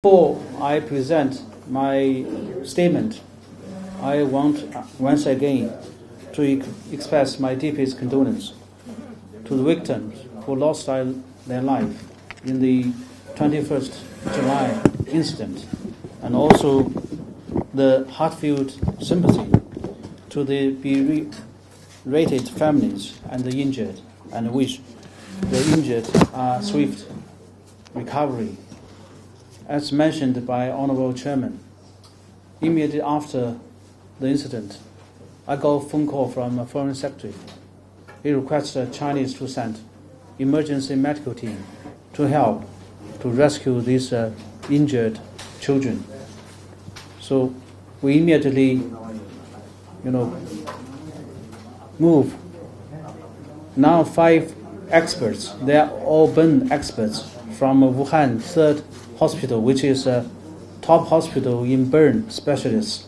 Before I present my statement, I want once again to express my deepest condolence to the victims who lost their life in the 21st July incident, and also the heartfelt sympathy to the bereaved families and the injured, and wish the injured a swift recovery. As mentioned by Honorable Chairman, immediately after the incident, I got a phone call from a Foreign Secretary. He requested Chinese to send emergency medical team to help to rescue these injured children. So we immediately, move. Now 5 experts, they are all burn experts from Wuhan 3rd Hospital, which is a top hospital in burn specialists.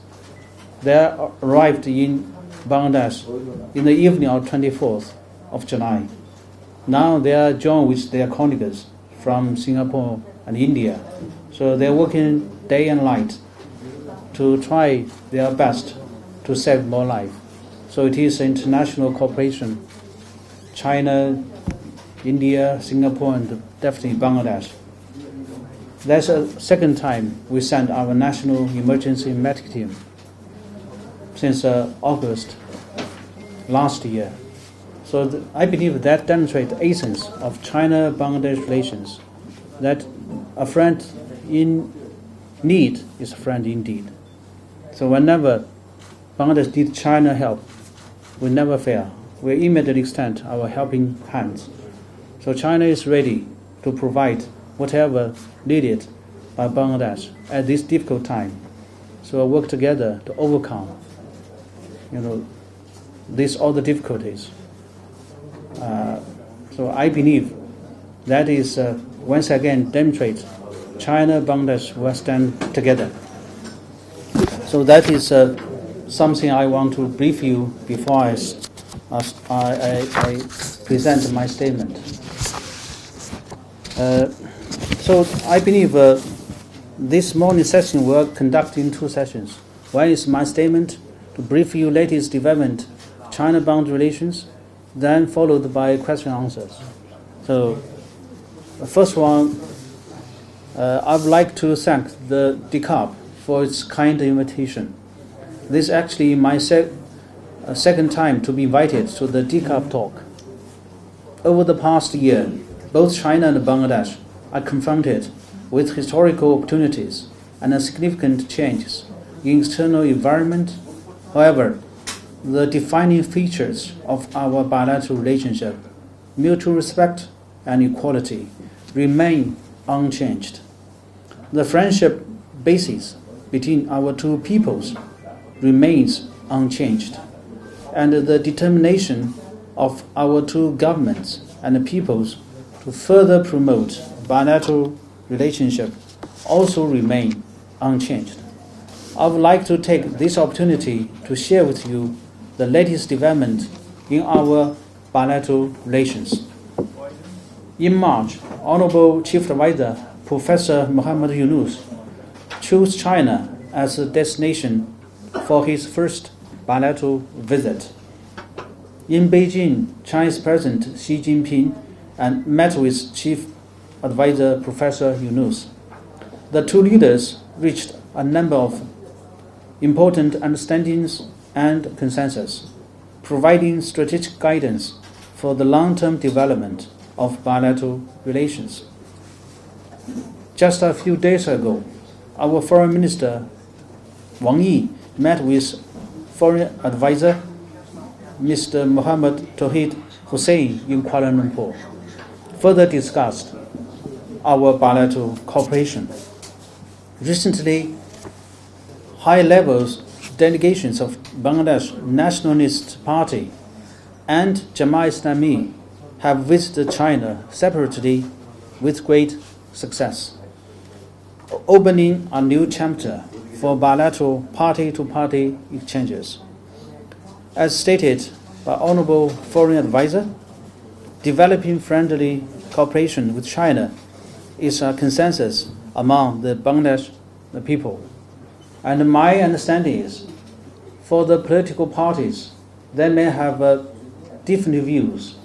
They arrived in Bangladesh in the evening of 24th of July. Now they are joined with their colleagues from Singapore and India. So they're working day and night to try their best to save more life. So it is international cooperation, China, India, Singapore, and definitely Bangladesh. That's the second time we sent our national emergency medical team since August last year. So I believe that demonstrates the essence of China-Bangladesh relations, that a friend in need is a friend indeed. So whenever Bangladesh needs China help, we never fail. We immediately extend our helping hands. So China is ready to provide whatever needed by Bangladesh at this difficult time. So work together to overcome, all the difficulties. So I believe that is once again demonstrate China, Bangladesh will stand together. So that is something I want to brief you before I present my statement. So I believe this morning session will conduct in 2 sessions. One is my statement to brief you latest development China-Bangladesh relations, then followed by question and answers. So the first one, I would like to thank the DCAP for its kind invitation. This is actually my second time to be invited to the DCAP talk. Over the past year, both China and Bangladesh are confronted with historical opportunities and significant changes in external environment. However, the defining features of our bilateral relationship, mutual respect and equality, remain unchanged. The friendship basis between our two peoples remains unchanged, and the determination of our two governments and peoples to further promote bilateral relationship also remain unchanged. I would like to take this opportunity to share with you the latest development in our bilateral relations. In March, Honorable Chief Advisor Professor Muhammad Yunus chose China as a destination for his first bilateral visit. In Beijing, Chinese President Xi Jinping and met with Chief Advisor Professor Yunus. The two leaders reached a number of important understandings and consensus, providing strategic guidance for the long-term development of bilateral relations. Just a few days ago, our Foreign Minister Wang Yi met with Foreign Advisor Mr. Mohammad Tawhid Hussein in Kuala Lumpur, further discussed our bilateral cooperation. Recently, high-level delegations of Bangladesh Nationalist Party and Jamaat Islami have visited China separately with great success, opening a new chapter for bilateral party-to-party exchanges. As stated by Honorable Foreign Advisor, developing friendly cooperation with China is a consensus among the Bangladesh people. And my understanding is, for the political parties, they may have different views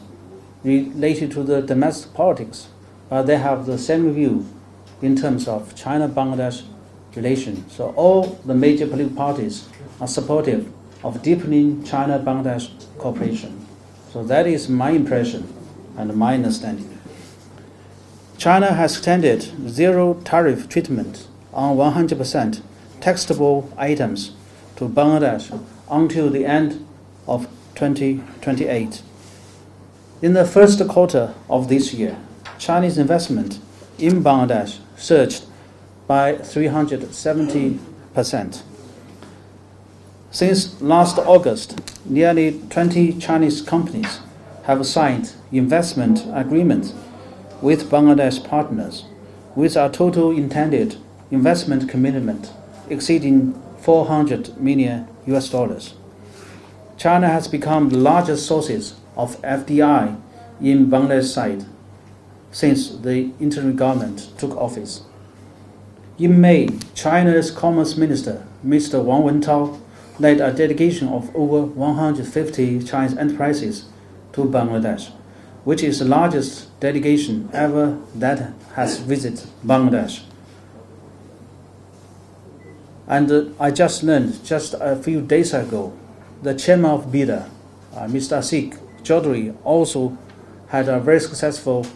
related to the domestic politics, but they have the same view in terms of China-Bangladesh relations. So all the major political parties are supportive of deepening China-Bangladesh cooperation. So that is my impression and my understanding. China has extended zero tariff treatment on 100% taxable items to Bangladesh until the end of 2028. In the first quarter of this year, Chinese investment in Bangladesh surged by 370%. Since last August, nearly 20 Chinese companies have signed investment agreements with Bangladesh partners, with a total intended investment commitment exceeding $400 million. China has become the largest sources of FDI in Bangladesh side since the interim government took office. In May, China's Commerce Minister, Mr. Wang Wentao, led a delegation of over 150 Chinese enterprises to Bangladesh, which is the largest delegation ever that has visited Bangladesh. And I just learned just a few days ago, the chairman of BIDA, Mr. Asik Chaudhry, also had a very successful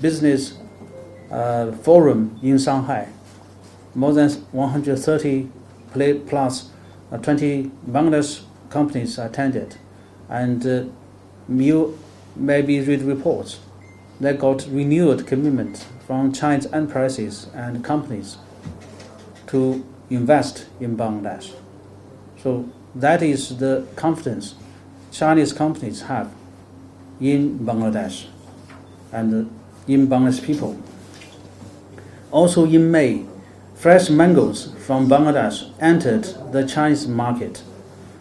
business forum in Shanghai. More than 130 plus 20 Bangladesh companies attended, and you maybe read reports that got renewed commitment from Chinese enterprises and companies to invest in Bangladesh. So that is the confidence Chinese companies have in Bangladesh and in Bangladesh people. Also in May, fresh mangoes from Bangladesh entered the Chinese market.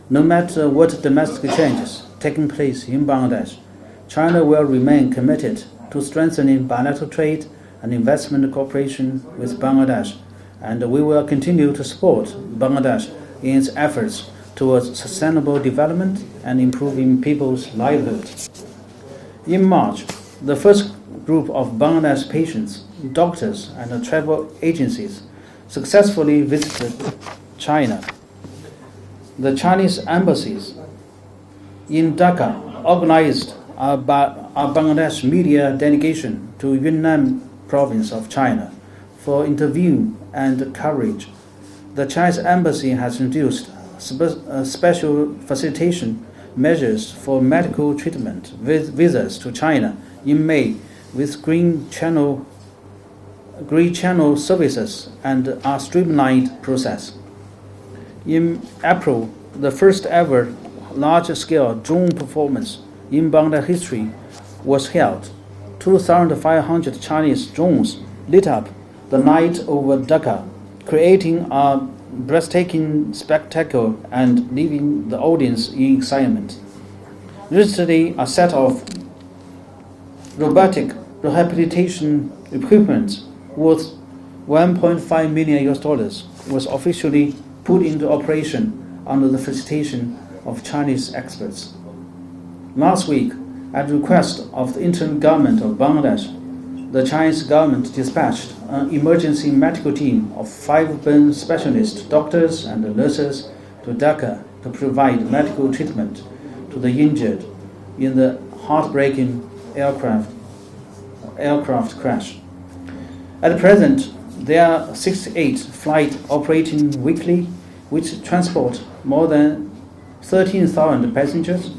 No matter what domestic changes taking place in Bangladesh, China will remain committed to strengthening bilateral trade and investment cooperation with Bangladesh, and we will continue to support Bangladesh in its efforts towards sustainable development and improving people's livelihood. In March, the first group of Bangladesh patients, doctors, and travel agencies successfully visited China. The Chinese embassies in Dhaka organized a Bangladesh media delegation to Yunnan province of China for interview and coverage. The Chinese embassy has introduced special facilitation measures for medical treatment with visas to China in May with green channel services and a streamlined process. In April, the first ever large-scale drone performance in Bangladesh history was held. 2,500 Chinese drones lit up the night over Dhaka, creating a breathtaking spectacle and leaving the audience in excitement. Recently, a set of robotic rehabilitation equipment worth $1.5 million was officially put into operation under the facilitation of Chinese experts. Last week, at the request of the interim government of Bangladesh, the Chinese government dispatched an emergency medical team of 5 burn specialist doctors and nurses to Dhaka to provide medical treatment to the injured in the heartbreaking aircraft crash. At present, there are 68 flights operating weekly, which transport more than 13,000 passengers.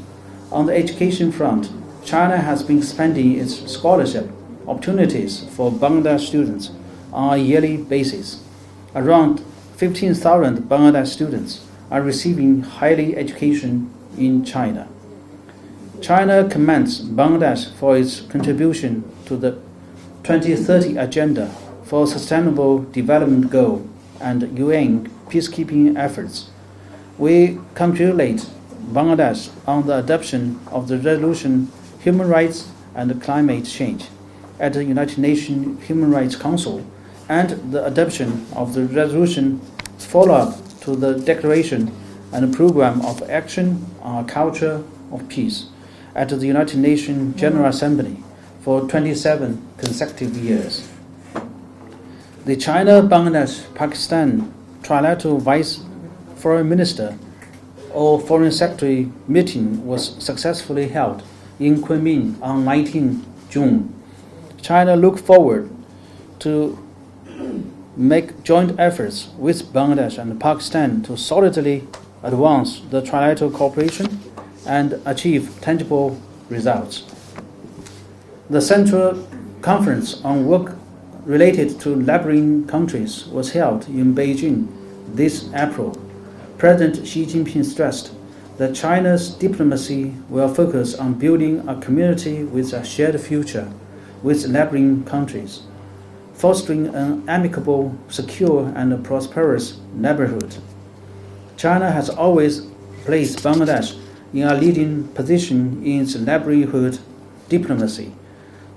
On the education front, China has been expanding its scholarship opportunities for Bangladesh students on a yearly basis. Around 15,000 Bangladesh students are receiving higher education in China. China commends Bangladesh for its contribution to the 2030 Agenda for Sustainable Development Goal and UN peacekeeping efforts. We congratulate Bangladesh on the adoption of the resolution Human Rights and Climate Change. at the United Nations Human Rights Council and the adoption of the resolution follow-up to the declaration and program of action on a culture of peace at the United Nations General Assembly for 27 consecutive years. The China-Bangladesh-Pakistan Trilateral Vice Foreign Minister or Foreign Secretary meeting was successfully held in Kunming on 19 June. China looked forward to make joint efforts with Bangladesh and Pakistan to solidly advance the trilateral cooperation and achieve tangible results. The Central Conference on Work related to neighboring countries was held in Beijing this April. President Xi Jinping stressed that China's diplomacy will focus on building a community with a shared future with neighboring countries, fostering an amicable, secure, and prosperous neighborhood. China has always placed Bangladesh in a leading position in its neighborhood diplomacy,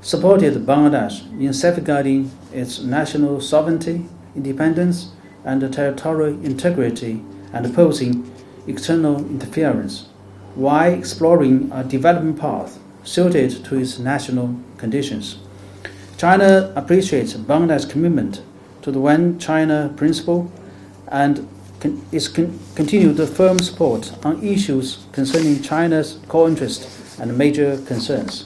supported Bangladesh in safeguarding its national sovereignty, independence, and territorial integrity and opposing external interference, while exploring a development path suited to its national conditions. China appreciates Bangladesh's commitment to the One China principle and its continued firm support on issues concerning China's core interests and major concerns.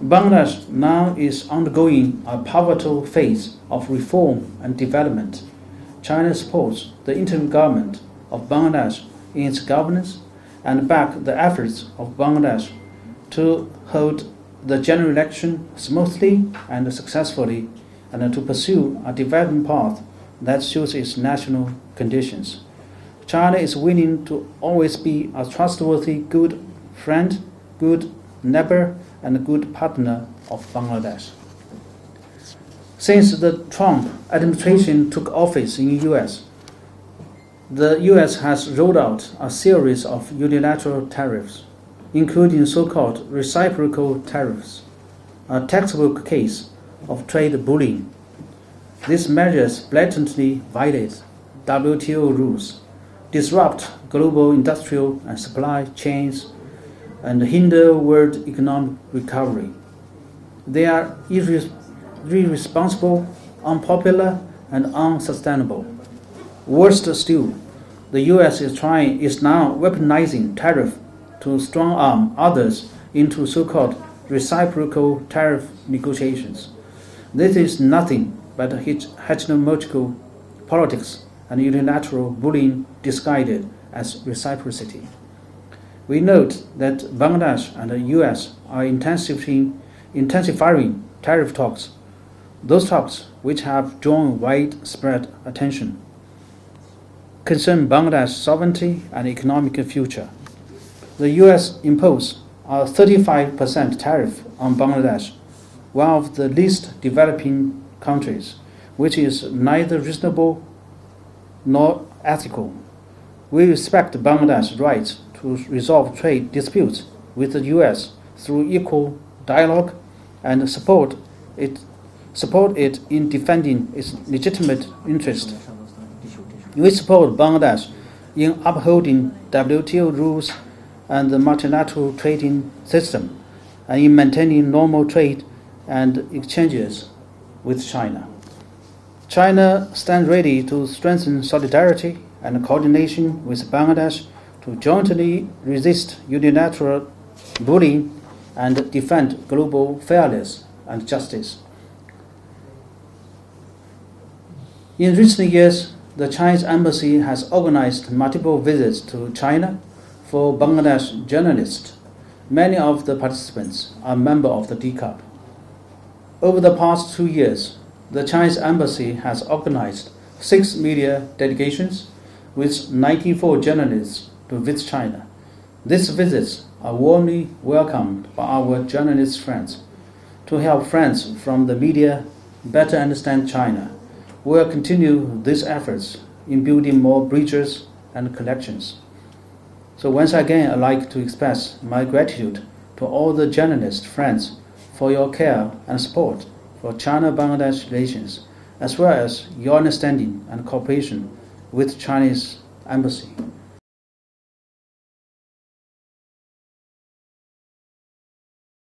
Bangladesh now is undergoing a pivotal phase of reform and development. China supports the interim government of Bangladesh in its governance and back the efforts of Bangladesh to hold the general election smoothly and successfully and to pursue a development path that suits its national conditions. China is willing to always be a trustworthy good friend, good neighbor, and a good partner of Bangladesh. Since the Trump administration took office in the U.S., the U.S. has rolled out a series of unilateral tariffs, including so-called reciprocal tariffs, a textbook case of trade bullying. These measures blatantly violate WTO rules, disrupt global industrial and supply chains, and hinder world economic recovery. They are irresponsible, unpopular, and unsustainable. Worst still, the U.S. is now weaponizing tariff to strong-arm others into so-called reciprocal tariff negotiations. This is nothing but hegemonical politics and unilateral bullying disguised as reciprocity. We note that Bangladesh and the U.S. are intensifying tariff talks, those talks which have drawn widespread attention, concern Bangladesh's sovereignty and economic future. The U.S. imposed a 35% tariff on Bangladesh, one of the least developing countries, which is neither reasonable nor ethical. We respect Bangladesh's right to resolve trade disputes with the U.S. through equal dialogue and support it in defending its legitimate interest. We support Bangladesh in upholding WTO rules and the multilateral trading system and in maintaining normal trade and exchanges with China. China stands ready to strengthen solidarity and coordination with Bangladesh to jointly resist unilateral bullying and defend global fairness and justice. In recent years, the Chinese embassy has organized multiple visits to China for Bangladesh journalists. Many of the participants are members of the DCUP. Over the past 2 years, the Chinese embassy has organized 6 media delegations with 94 journalists to visit China. These visits are warmly welcomed by our journalist friends. To help friends from the media better understand China, we will continue these efforts in building more bridges and connections. So once again, I'd like to express my gratitude to all the journalist friends for your care and support for China-Bangladesh relations, as well as your understanding and cooperation with Chinese Embassy.